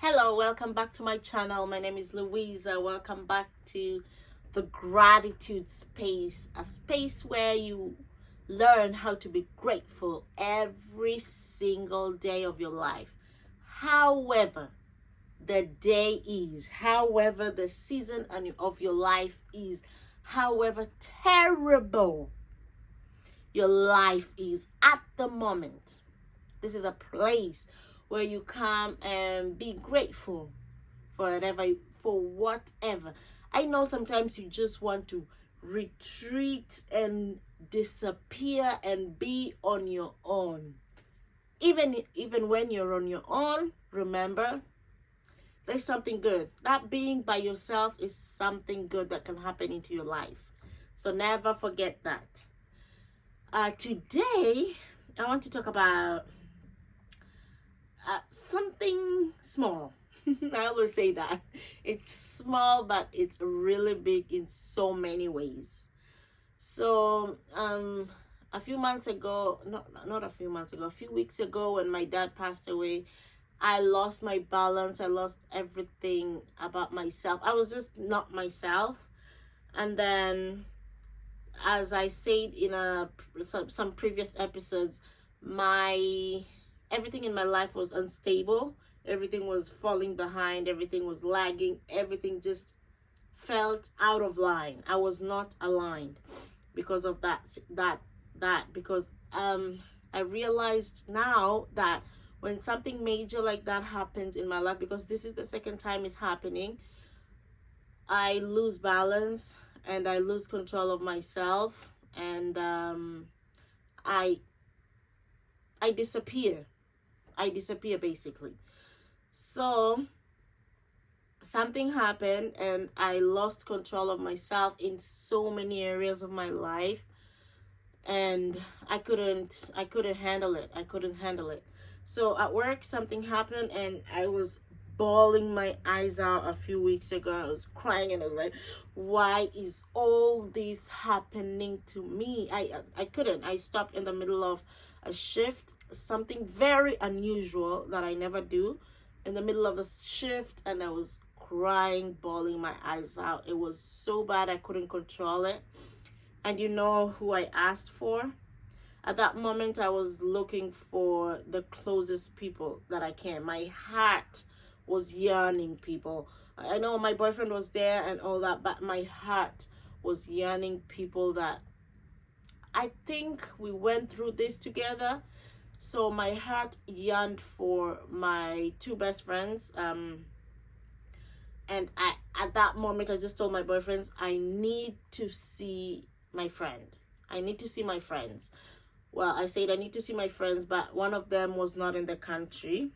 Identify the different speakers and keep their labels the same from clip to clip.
Speaker 1: Hello, welcome back to my channel. My name is Louisa. Welcome back to the gratitude space, a space where you learn how to be grateful every single day of your life. However, the day is, however, the season of your life is, however terrible your life is at the moment. This is a place where you come and be grateful for whatever. I know sometimes you just want to retreat and disappear and be on your own. Even when you're on your own, remember there's something good. That being by yourself is something good that can happen into your life. So never forget that. Today, I want to talk about something small. I always say that it's small, but it's really big in so many ways. So, a few months ago, not a few months ago, a few weeks ago, when my dad passed away, I lost my balance. I lost everything about myself. I was just not myself. And then, as I said in some previous episodes, my everything in my life was unstable. Everything was falling behind. Everything was lagging. Everything just felt out of line. I was not aligned because of that because I realized now that when something major like that happens in my life, because this is the second time it's happening, I lose balance and I lose control of myself, and I disappear. I disappear basically. So something happened and I lost control of myself in so many areas of my life, and I couldn't handle it. I couldn't handle it. So at work something happened and I was bawling my eyes out a few weeks ago. I was crying and I was like, why is all this happening to me? I couldn't. I stopped in the middle of a shift, something very unusual that I never do, in the middle of a shift, and I was crying, bawling my eyes out. It was so bad I couldn't control it. And you know who I asked for? At that moment, I was looking for the closest people that I can. My heart was yearning, people. I know my boyfriend was there and all that, but my heart was yearning people that I think we went through this together. So my heart yearned for my two best friends. And at that moment, I just told my boyfriends, I need to see my friend. I need to see my friends. Well, I said I need to see my friends, but one of them was not in the country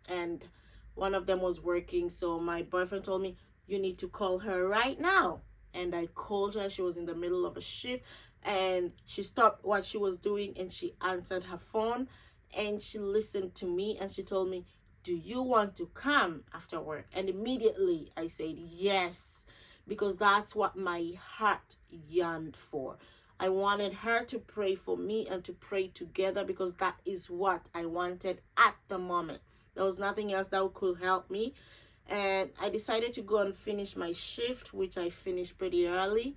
Speaker 1: and one of them was working. So my boyfriend told me, you need to call her right now. And I called her. She was in the middle of a shift and she stopped what she was doing and she answered her phone and she listened to me and she told me, do you want to come after work? And immediately I said yes, because that's what my heart yearned for. I wanted her to pray for me and to pray together, because that is what I wanted at the moment. There was nothing else that could help me. And I decided to go and finish my shift, which I finished pretty early.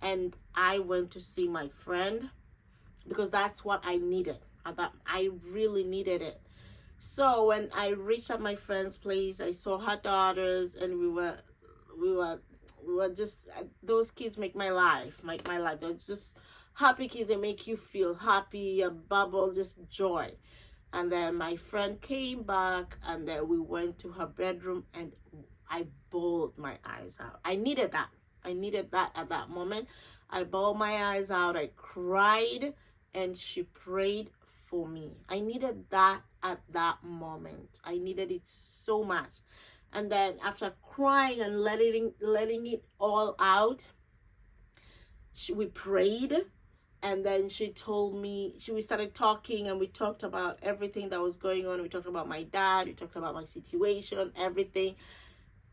Speaker 1: And I went to see my friend because that's what I needed. I really needed it. So when I reached at my friend's place, I saw her daughters, and we were just, those kids make my life. They're just happy kids. They make you feel happy, a bubble, just joy. And then my friend came back, and then we went to her bedroom, and I bawled my eyes out. I needed that. I needed that at that moment. I bawled my eyes out. I cried, and she prayed for me. I needed that at that moment. I needed it so much. And then after crying and letting it all out, we prayed. And then she told me, we started talking, and we talked about everything that was going on. We talked about my dad, we talked about my situation, everything.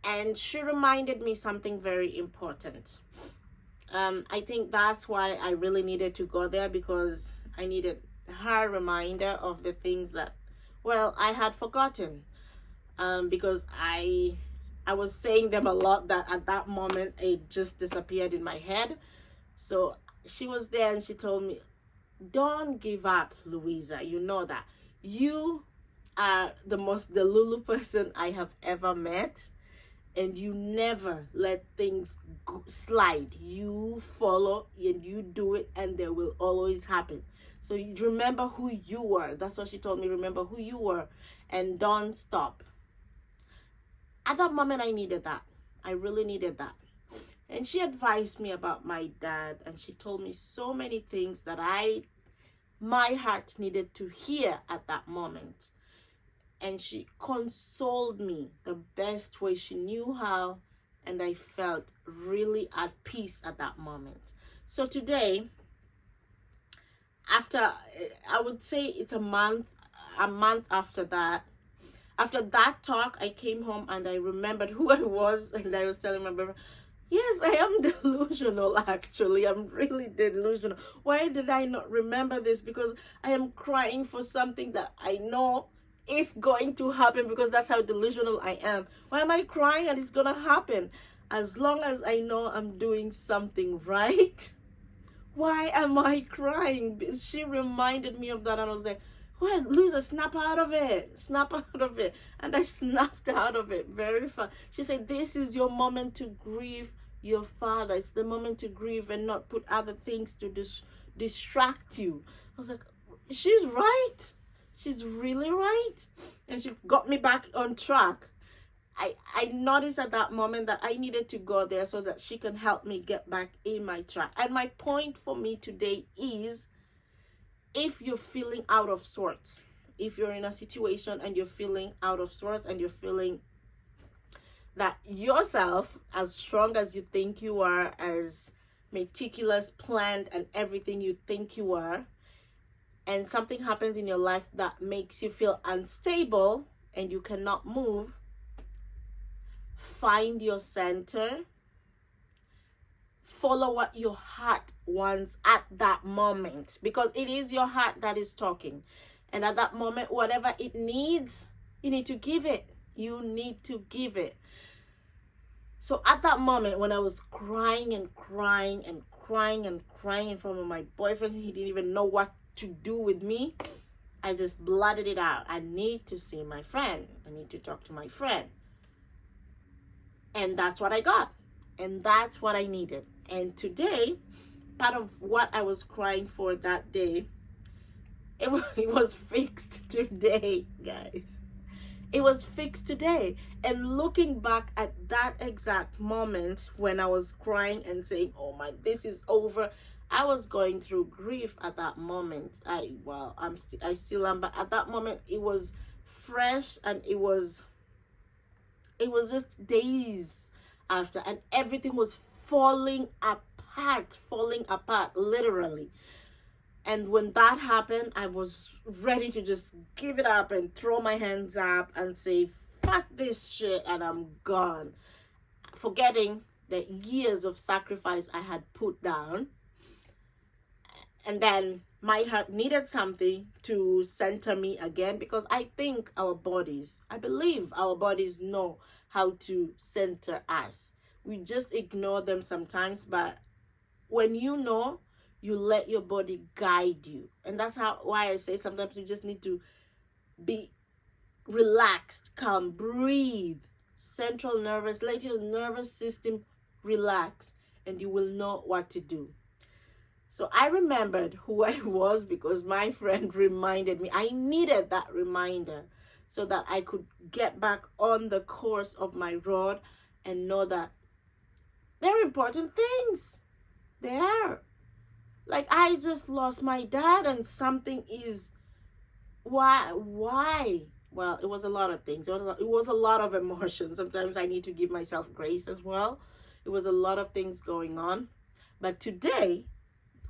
Speaker 1: And she reminded me something very important. I think that's why I really needed to go there, because I needed her reminder of the things that, well, I had forgotten. because I was saying them a lot that at that moment it just disappeared in my head. So she was there and she told me, don't give up, Louisa. You know that. You are the most Delulu person I have ever met. And you never let things slide. You follow and you do it, and they will always happen. So you remember who you were. That's what she told me. Remember who you were and don't stop. At that moment, I needed that. I really needed that. And she advised me about my dad, and she told me so many things that my heart needed to hear at that moment. And she consoled me the best way she knew how, and I felt really at peace at that moment. So today, after, I would say it's a month after that talk, I came home and I remembered who I was, and I was telling my brother, yes, I am delusional, actually. I'm really delusional. Why did I not remember this? Because I am crying for something that I know is going to happen, because that's how delusional I am. Why am I crying and it's gonna happen? As long as I know I'm doing something right, why am I crying? She reminded me of that, and I was like, well, Louisa, snap out of it. Snap out of it. And I snapped out of it very fast. She said, this is your moment to grieve your father. It's the moment to grieve and not put other things to distract you. I was like, she's right. She's really right. And she got me back on track. I noticed at that moment that I needed to go there so that she can help me get back in my track. And my point for me today is, if you're feeling out of sorts, if you're in a situation and you're feeling out of sorts and you're feeling that yourself, as strong as you think you are, as meticulous, planned, and everything you think you are, and something happens in your life that makes you feel unstable and you cannot move, find your center. Follow what your heart wants at that moment, because it is your heart that is talking. And at that moment, whatever it needs, you need to give it. You need to give it. So at that moment, when I was crying and crying and crying and crying in front of my boyfriend, he didn't even know what to do with me. I just blurted it out. I need to see my friend. I need to talk to my friend. And that's what I got. And that's what I needed. And today, part of what I was crying for that day, it was fixed today, guys. It was fixed today. And looking back at that exact moment when I was crying and saying, oh my, this is over, I was going through grief at that moment. I still am, but at that moment it was fresh, and it was just days after, and everything was falling apart, literally. And when that happened, I was ready to just give it up and throw my hands up and say, fuck this shit, and I'm gone. Forgetting the years of sacrifice I had put down. And then my heart needed something to center me again, because I believe our bodies know how to center us. We just ignore them sometimes, but when you know, you let your body guide you. And that's why I say sometimes you just need to be relaxed, calm, breathe, let your nervous system relax, and you will know what to do. So I remembered who I was because my friend reminded me. I needed that reminder so that I could get back on the course of my road and know that they're important things. They are. Like, I just lost my dad, and something is... Why? Well, it was a lot of things. It was a lot of emotions. Sometimes I need to give myself grace as well. It was a lot of things going on. But today,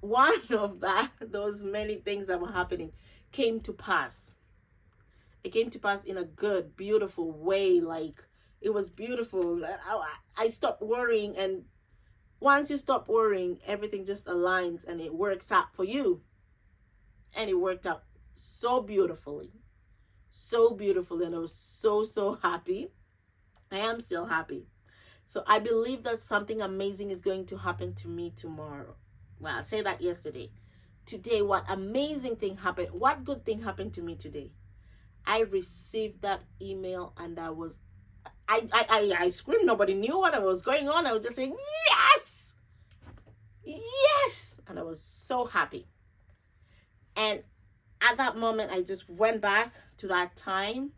Speaker 1: one of those many things that were happening came to pass. It came to pass in a good, beautiful way. Like, it was beautiful. I stopped worrying, and once you stop worrying, everything just aligns and it works out for you. And it worked out so beautifully. so beautiful, and I was so happy. I am still happy. So I believe that something amazing is going to happen to me tomorrow. Well, I said that yesterday. Today, what amazing thing happened? What good thing happened to me today? I received that email, and I screamed. Nobody knew what was going on. I was just saying, yes! Yes! And I was so happy. And at that moment, I just went back to that time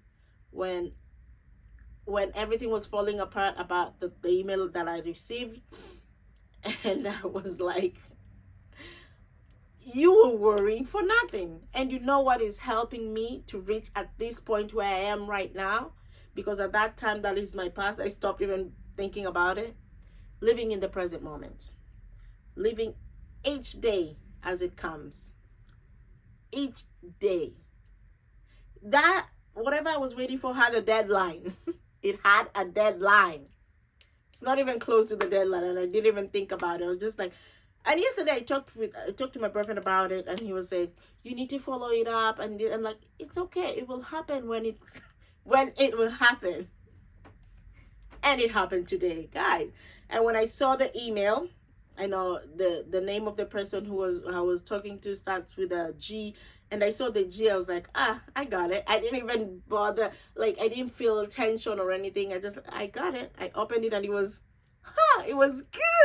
Speaker 1: when everything was falling apart about the email that I received. And I was like, you were worrying for nothing. And you know what is helping me to reach at this point where I am right now? Because at that time, that is my past. I stopped even thinking about it. Living in the present moment. Living each day as it comes. Each day. That, whatever I was waiting for had a deadline. It had a deadline. It's not even close to the deadline, and I didn't even think about it. I was just like, and yesterday I talked to my boyfriend about it, and he was saying, you need to follow it up, and I'm like, it's okay, it will happen when it will happen. And it happened today, guys. And when I saw the email, I know the name of the person I was talking to starts with a G, and I saw the G. I was like, I got it. I didn't even bother. Like, I didn't feel tension or anything. I got it. I opened it, and it was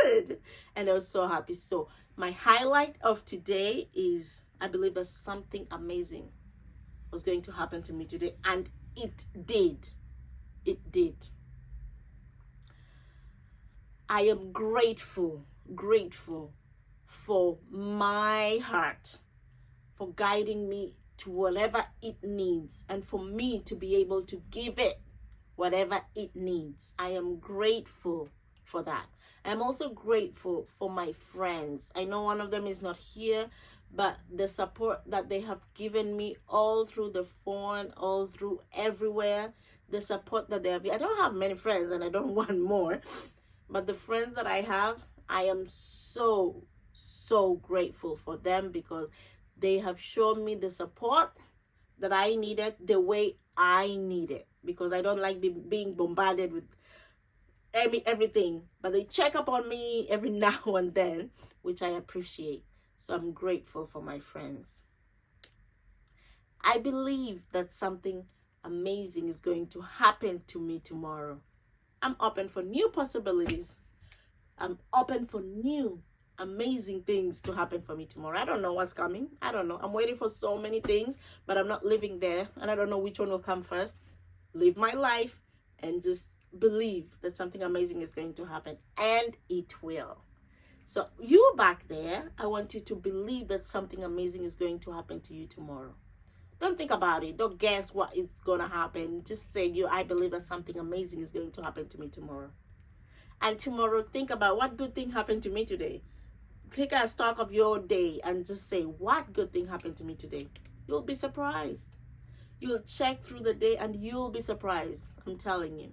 Speaker 1: good. And I was so happy. So my highlight of today is, I believe that something amazing was going to happen to me today. And it did. It did. I am grateful for my heart, for guiding me to whatever it needs, and for me to be able to give it whatever it needs. I am grateful for that. I'm also grateful for my friends. I know one of them is not here, but the support that they have given me all through the phone, all through everywhere, the support that they have. I don't have many friends, and I don't want more, but the friends that I have, I am so grateful for them, because they have shown me the support that I needed the way I need it, because I don't like being bombarded with everything, but they check up on me every now and then, which I appreciate. So I'm grateful for my friends. I believe that something amazing is going to happen to me tomorrow. I'm open for new possibilities. I'm open for new amazing things to happen for me tomorrow. I don't know what's coming. I don't know. I'm waiting for so many things, but I'm not living there, and I don't know which one will come first. Live my life and just believe that something amazing is going to happen, and it will. So you back there, I want you to believe that something amazing is going to happen to you tomorrow. Don't think about it. Don't guess what is going to happen. Just say, I believe that something amazing is going to happen to me tomorrow. And tomorrow, think about what good thing happened to me today. Take a stock of your day and just say, what good thing happened to me today? You'll be surprised. You'll check through the day and you'll be surprised. I'm telling you.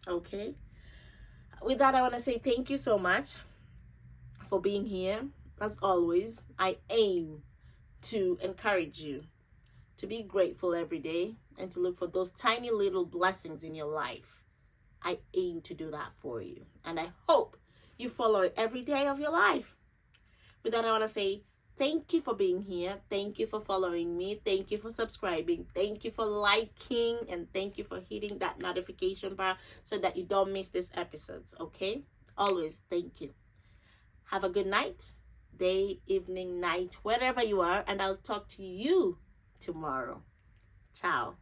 Speaker 1: Okay? With that, I want to say thank you so much for being here. As always, I aim to encourage you to be grateful every day and to look for those tiny little blessings in your life. I aim to do that for you, and I hope you follow it every day of your life. With that, I want to say thank you for being here. Thank you for following me. Thank you for subscribing. Thank you for liking, and thank you for hitting that notification bar so that you don't miss these episodes, okay? Always thank you. Have a good night, day, evening, night, wherever you are, and I'll talk to you tomorrow. Ciao.